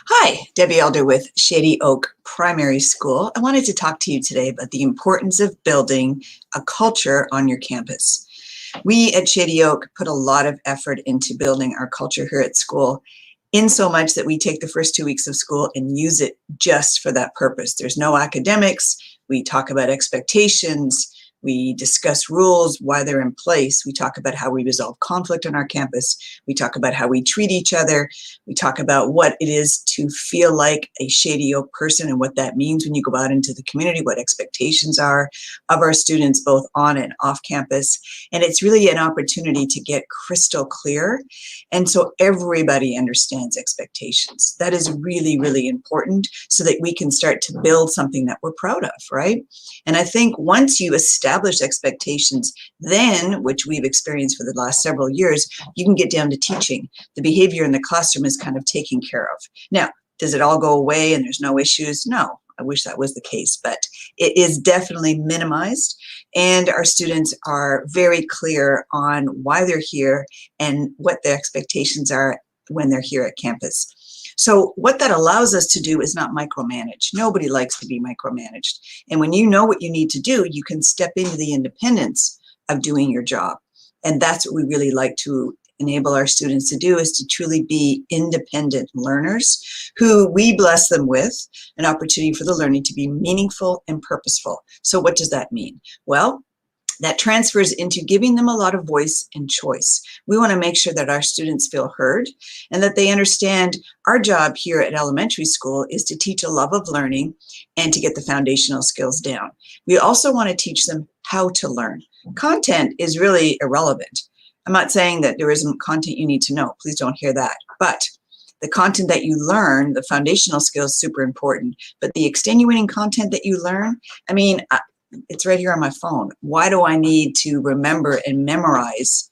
Hi, Debbie Elder with Shady Oak Primary School. I wanted to talk to you today about the importance of building a culture on your campus. We at Shady Oak put a lot of effort into building our culture here at school, in so much that we take the first 2 weeks of school and use it just for that purpose. There's no academics. We talk about expectations. We discuss rules, why they're in place. We talk about how we resolve conflict on our campus. We talk about how we treat each other. We talk about what it is to feel like a Shady Oak person and what that means when you go out into the community, what expectations are of our students, both on and off campus. And it's really an opportunity to get crystal clear. And so everybody understands expectations. That is really, really important so that we can start to build something that we're proud of, right? And I think once you establish expectations, then, which we've experienced for the last several years, you can get down to teaching. The behavior in the classroom is kind of taken care of. Now, does it all go away and there's no issues? No, I wish that was the case, but it is definitely minimized, and our students are very clear on why they're here and what their expectations are when they're here at campus. So what that allows us to do is not micromanage. Nobody likes to be micromanaged. And when you know what you need to do, you can step into the independence of doing your job. And that's what we really like to enable our students to do, is to truly be independent learners who we bless them with an opportunity for the learning to be meaningful and purposeful. So what does that mean? Well, that transfers into giving them a lot of voice and choice. We want to make sure that our students feel heard and that they understand our job here at elementary school is to teach a love of learning and to get the foundational skills down. We also want to teach them how to learn. Content is really irrelevant. I'm not saying that there isn't content you need to know. Please don't hear that. But the content that you learn, the foundational skills, super important. But the extenuating content that you learn, I mean, it's right here on my phone. Why do I need to remember and memorize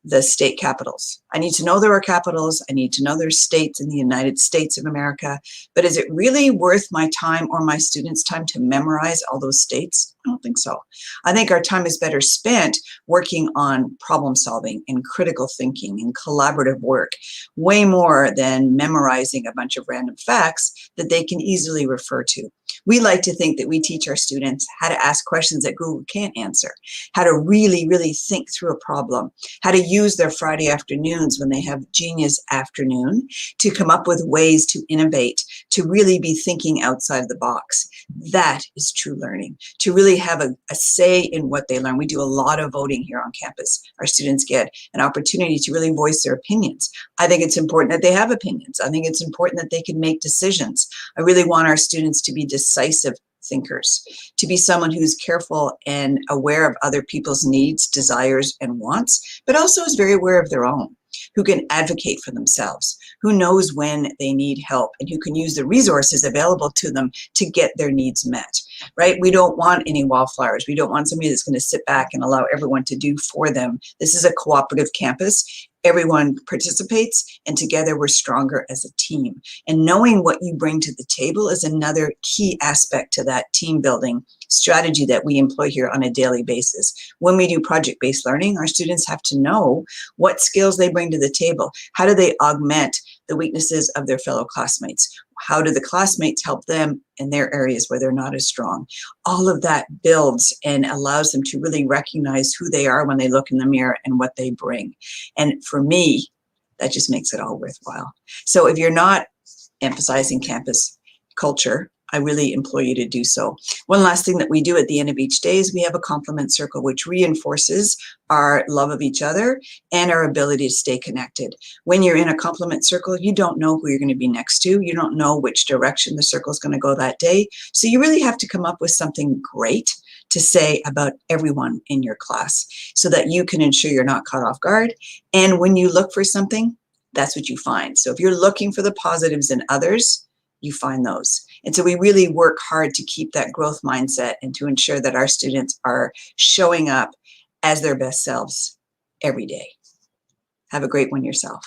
the state capitals? I need to know there are capitals. I need to know there's states in the United States of America. But is it really worth my time or my students' time to memorize all those states? I don't think so. I think our time is better spent working on problem solving and critical thinking and collaborative work, way more than memorizing a bunch of random facts that they can easily refer to. We like to think that we teach our students how to ask questions that Google can't answer, how to really, really think through a problem, how to use their Friday afternoons when they have Genius Afternoon to come up with ways to innovate, to really be thinking outside the box. That is true learning, to really have a say in what they learn. We do a lot of voting here on campus. Our students get an opportunity to really voice their opinions. I think it's important that they have opinions. I think it's important that they can make decisions. I really want our students to be decisive thinkers, to be someone who's careful and aware of other people's needs, desires, and wants, but also is very aware of their own, who can advocate for themselves, who knows when they need help, and who can use the resources available to them to get their needs met, right? We don't want any wallflowers. We don't want somebody that's going to sit back and allow everyone to do for them. This is a cooperative campus. Everyone participates, and together we're stronger as a team. And knowing what you bring to the table is another key aspect to that team building strategy that we employ here on a daily basis. When we do project-based learning, our students have to know what skills they bring to the table. How do they augment the weaknesses of their fellow classmates? How do the classmates help them in their areas where they're not as strong? All of that builds and allows them to really recognize who they are when they look in the mirror and what they bring. And for me, that just makes it all worthwhile. So if you're not emphasizing campus culture, I really implore you to do so. One last thing that we do at the end of each day is we have a compliment circle, which reinforces our love of each other and our ability to stay connected. When you're in a compliment circle, you don't know who you're going to be next to. You don't know which direction the circle is going to go that day. So you really have to come up with something great to say about everyone in your class so that you can ensure you're not caught off guard. And when you look for something, that's what you find. So if you're looking for the positives in others, you find those. And so we really work hard to keep that growth mindset and to ensure that our students are showing up as their best selves every day. Have a great one yourself.